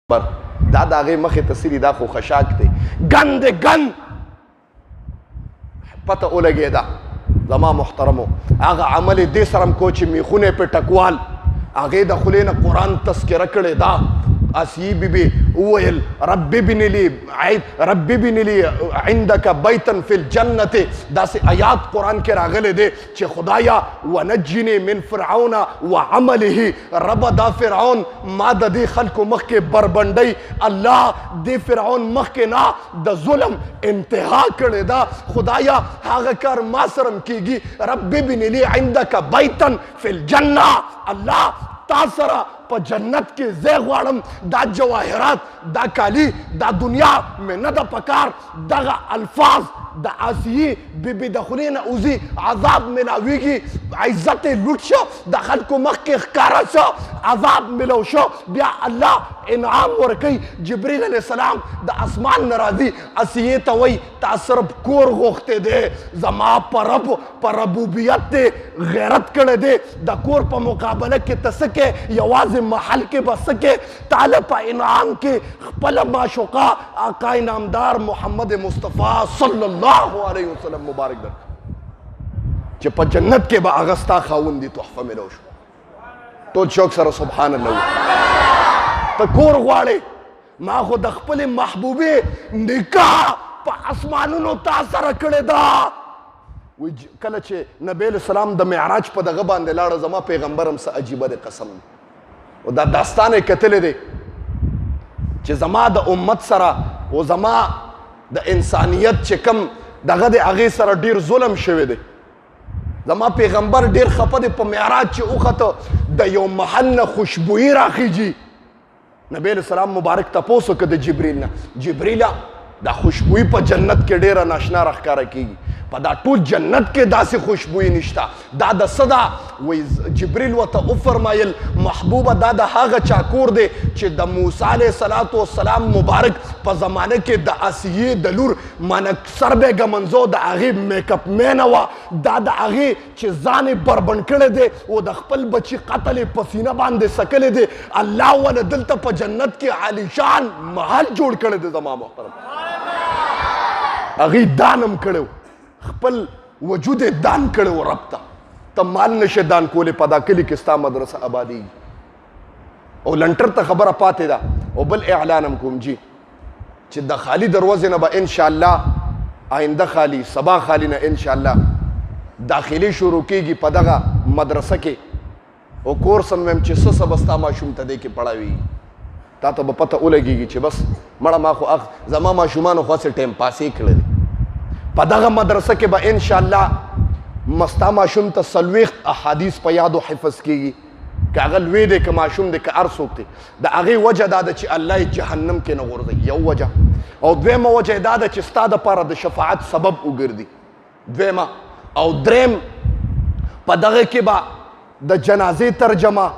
دا د هغې مخې ته سري دا خو خشاک دی ګند ګند پته ولګېده زما محترمو هغه عمل یې دې سره هم کو چې میخونه یې پې ټکوال هغې د خولې نه قرآن تذکره کړې ده آسیې بیبي وویل رب ابن لي عندك بیتا فی الجنت داسې آیات قرآن کې راغلی دی چې خدایا ونجني من فرعون وعمله ربه دا فرعون ما د دې خلکو مخکې بربنډۍ الله دې فرعون مخکې نه د ظلم انتها کړې ده خدایا هغه کار ما سره هم کېږي رب ابن لي عندك بیتا فی الجنه الله تا سره په جنت کې زه غواړم دا جواهرات دا کالی دا دنیا مې نه ده پکار دغه الفاظ د آسیې بیبي د خولې نه وځي عذاب میلاویږي عزت یې لوټ شو د خلکو مخکې ښکاره شو عذاب میلو شو بیا الله انعام ورکوي جبریل علیه السلام د اسمان نه راځي آسیې ته وایي تا صرف کور غوښتی دی زما په رب په ربوبیت دی غیرت کړی دی د کور په مقابله کې ته څه کې یوازې محل کې به څه کې تاله په انعام کې خپله معشوقه آقا انعامدار محمد مصطفی صلی الله علیه وسلم مبارک در چې په جنت کې به هغه ستا خاوند دي تحفه میلو شو ټول شوق سره سبحان الله ته کور غواړې ما خو د خپلې محبوبې نکاح په اسمانونو تا سره کړې ده کله چې نبی علیه السلام د معراج په دغه باندې لاړه زما پیغمبر هم څه عجیبه دی قسم او دا داستان یې کتلی دی چې زما د امت سره او زما د انسانیت چې کم دغه د هغې سره ډیر ظلم شوی دی زما پیغمبر ډیر خفه دی په معراج چې وخته د یو محل نه خوشبویي راخیږي نبی علیه السلام مبارک تپوس وکړه د جبریل نه جبریله دا خوشبویي په جنت کې ډیره ناشنا راښکاره کیږي په دا ټول جنت کې داسې خوشبویي نشته دا د څه ده وایي جبریل ورته وفرمایل محبوبه دا د هغه چا کور دی چې د موسی علیه السلام مبارک په زمانه کې د آسیې د لور مانه سر به ږمنځو د هغې میک اپ مینه وه دا د هغې چې ځان یې بربنډ کړی دی او د خپل بچي قتل یې په سینه باندې سکلی دی الله ونه دلته په جنت کې عالیشان محل جوړ کړی دی زما محترم هغې دان هم کړی خپل وجود دان کړو رب ته ته مال نشه دان کولې په دا کلي کې ستا مدرسه آبادېږي او لنټر ته خبره پاتې ده او بل اعلان هم کوم جي چې د خالي دروازې نه به انشاءالله آینده خالي سبا خالي نه انشاءالله داخلي شروع کېږي په دغه مدرسه کې او کورس هم ویم چې څه څه به ستا ماشوم ته دی کې پړاویږي تا ته به پته ولګېږي چې بس مړه ما خو زما ماشومانو خو هسې ټایم پاسې کړی دی په دغه مدرسه کې به انشاءالله مستا ماشوم ته 40 احادیث په یاد او حفظ کېږي که هغه لوی دی که ماشوم دی که هر څوک دی د هغې وجه دا ده چې الله یې جهنم کې نه غورځوي یو وجه او دویمه وجه یې دا ده چې ستا دپاره د شفاعت سبب وګرځي دویمه او دریم په دغه کې به د جنازې ترجمه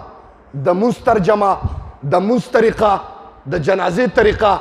د مونځ ترجمه د مونځ طریقه د جنازې طریقه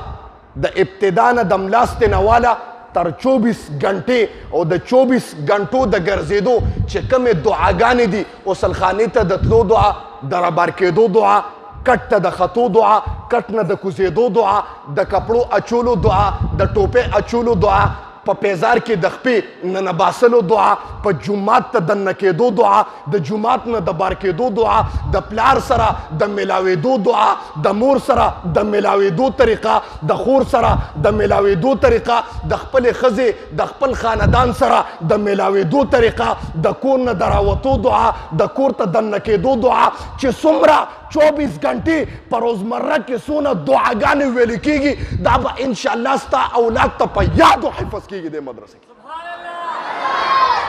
د ابتدا نه د ملاستې نه واله تر 24 غنټې او د 24 غنټو د ګرځېدو چې کومې دعاګانې دي غسلخانې ته د تلو دعا د رابار کېدو دعا کټ ته د ختو دعا کټ نه د کوزېدو دعا د کپړو اچولو دعا د ټوپې اچولو دعا په پیزار کې د خپې ننباسلو دعا په جومات ته دننه کېدو دعا د جومات نه د بار کېدو دعا د پلار سره د میلاوېدو دعا د مور سره د میلاوېدو طریقه د خور سره د میلاوېدو طریقه د خپلې ښځې د خپل خاندان سره د میلاوېدو طریقه د کور نه د راوتو دعا د کور ته دننه کېدو دعا چې څومره 24 غنټې په روزمره کې څونه دعاګانې ویلې کېږي دا به انشاءالله ستا اولاد ته په یاد و حفظ کېږي دې مدرسه کې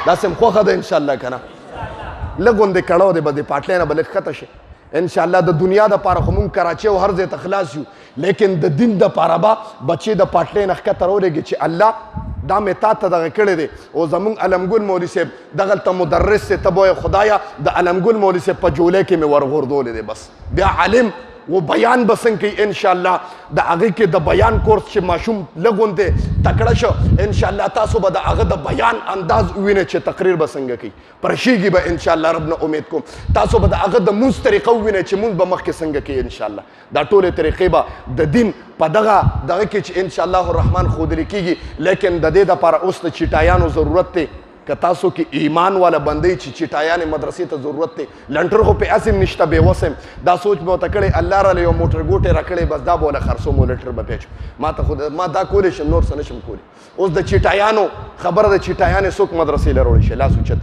داسې هم خوښه ده انشاءالله که نه لږ غوندې کړو دی به دې پاټلی نه به لږ ښکته شي انشاءالله د دنیا دپاره خو مونږ کراچۍ او هر ځای ته خلاص یو لیکن د دین دپاره به بچې د پاټلی نه ښکته راولېږي چې الله دا مې تا ته دغه کړی دی او زمونږ علمګل مولوي صاحب دغلته مدرس دی ته به وایې خدایه د علمګل مولوي صاحب په جولۍ کې مې ورغورځولی دی بس بیا عالم و بیان بسنګ کوي ان شاء الله د هغه کې د بیان کورس چې ماشوم لګونته تکړه شو ان شاء الله تاسو به د هغه د بیان انداز وینئ چې تقریر بسنګ کوي پرشيږي به ان شاء الله رب نه امید کوم تاسو به د هغه د موږ طریقه وینئ چې موږ به مخکې څنګه کوي ان شاء الله دا ټولې طریقې به د دین په دغه کې چې ان شاء الله الرحمن ښودل کېږي لیکن د دې دپاره اوس د چټایانو ضرورت دی که تاسو کې ایمان والا بندې چې چټایانې مدرسې ته ضرورت دی لنټر خو په اسم نشته بې وسم دا سوچ به ورته کړی الله راله یو موټر ګوټې راکړی بس دا به وله خرڅوم و لټر به پیچو ما دا کولی شم نور څه نه شم کولی اوس د چټایانو خبره د چټایانې څوک مدرسې له روړی شي لاس اوچت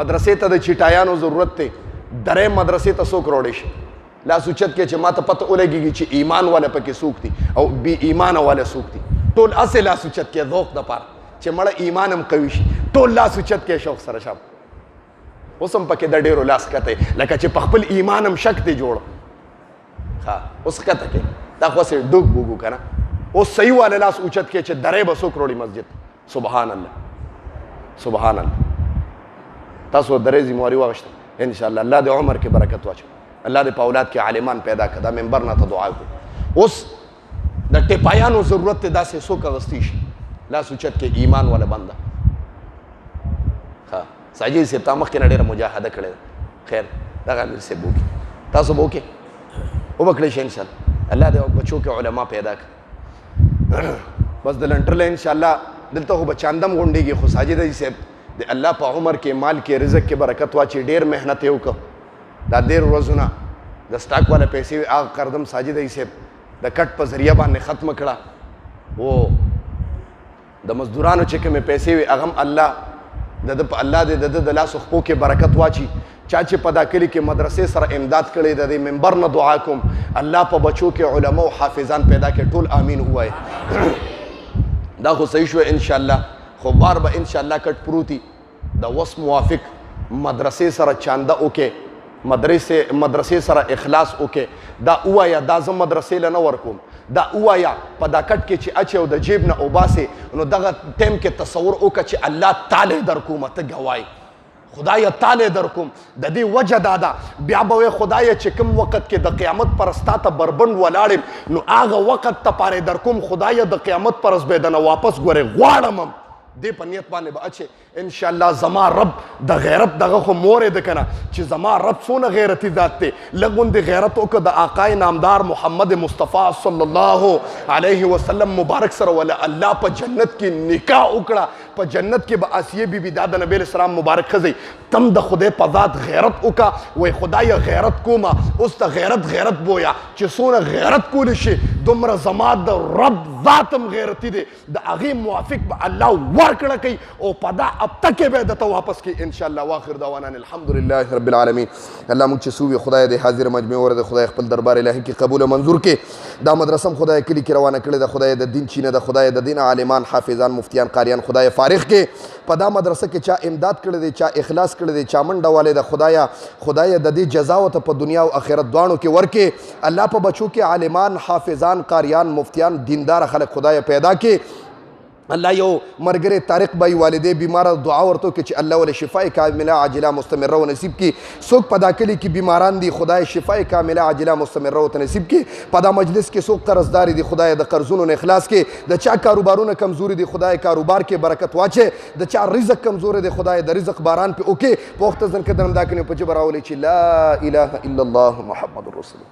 مدرسې ته د چټایانو ضرورت دی درې مدرسې ته څوک روړی شي لاس اوچت کې چې ما ته پته ولګېږي چې ایمان والا پکې څوک دي او بې ایمانه والا څوک دي ټول هسې لاس اوچت کې ذوق دپاره چې مړه ایمان هم قوي شي ټول لاس اوچت کې شوق سره شاب اوس هم پکې د ډېرو لاس کته لکه چې په خپل ایمان هم شک دی جوړ ها اوس کته کې دا خو سې ډوګ بوګو که نه اوس صحیح والا لاس اوچت کې چې درې به څوک روړي مسجد سبحان الله سبحان الله تاسو درې ذمواري واخیسته ان شاء الله الله دې عمر کې برکت واچوي الله دې په اولاد کې عالمان پیدا کړه دا منبر نه ته دعا وکړو اوس د ټپایانو ضرورت دی داسې څوک اغوستی شي لاس اوچت کې ایمان والا بنده ها ساجد صاحب تا مخکې نه ډېره مجاهده کړې ده خیر دغه امیر صاحب وکړي تاسو به وکړئ وبکړئ شي انشاءالله الله دې بچو کې علما پیدا کړي بس د لنټرله انشاءالله دلته خو به چاندم غونډېږي خو ساجد صاحب د الله په عمر کې مال کې رزق کې برکت واچي ډېر محنت یې وکړ دا ډېر ورځونه د سټاک والا پیسې هغه قردم ساجد صاحب د کټ په ذریعه باندې ختم کړه و د مزدورانو چې کومې پیسې وي هغه هم الله الله دې د لاسو خپو کې برکت واچي چا چې په دا کلي کې مدرسې سره امداد کړی د دې منبر نه دعا کوم الله په بچو کې علما او حافظان پیدا کړي ټول امین ووایي دا خو صحیح شو ان شاء الله خو بار به ان شاء الله کټ پروتي د وس موافق مدرسې سره چانده وکې مدرسې سره اخلاص وکې دا ووایه دا زه مدرسې له نه ورکوم دا ووایه په دا کټ کې چې اچې او د جیب نه اوباسې نو دغه ټیم کې تصور وکړه چې الله تعالی در کوم ته ګوای خدای تعالی در کوم د دې وجه دا ده بیا به وایې خدای چې کوم وخت کې د قیامت پر ستا ته بربند ولاړم نو هغه وخت ته پاره در کوم خدای د قیامت پر ورځ به دنه واپس ګورې غواړم دې په نیت باندې به اچې ان شاء الله زما رب د غیرت دغه خو مورې ده کنه چې زما رب څونه غیرتي ذات دی لږ غیرت وکړه د آقای نامدار محمد مصطفی صلی الله علیه وسلم مبارک سره ولا الله په جنت کې نکاح وکړه په جنت کې به آسیه بیبي دا د نبی اسلام مبارک ښځی تم د خدای په ذات غیرت وکړه وای خدای غیرت کومه اوس ته غیرت بویا چې څونه غیرت کولی شي دومره زما د رب ذات هم غیرتي دی د هغې موافق به الله ورکړه کوي او په دا ابته کې به درته واپس کړي ان شاء الله واخر دعوانا الحمدلله رب العالمین الله موږ چې سوي خدای د حاضر مجمع ور د خدای خپل دربار الهي کې قبول او منظور کې دا مدرسه خدای کلی کې روانه کړې د خدای د دین چینه د خدای د دین عالمان حافظان مفتیان قاریان خدای فارغ کې په دا مدرسه کې چا امداد کړی دی چا اخلاص کړی دی چا منډه والے د خدای د دې جزا او ته په دنیا او آخرت دواړو کې ورکې الله په بچو کې عالمان حافظان قاریان مفتیان دیندار خلک خدای پیدا کې الله یو مرګره طارق بای والدې بیمار دعا ورته کې چې الله ول شفای کامله عاجله مستمره و نصیب کی څوک پداکلی کې بیماران دي خدای شفای کامله عاجله مستمره و نصیب کی پدا مجلس کې څوک قرضدار دي خدای د قرضونو نه اخلاص کې د چا کاروبارونه کمزوري دي خدای کاروبار کې برکت واچي د چا رزق کمزوري دي خدای د رزق باران په اوکي په وخت ځن کې درم دا کنه په جبراولې چې لا اله الا الله محمد رسول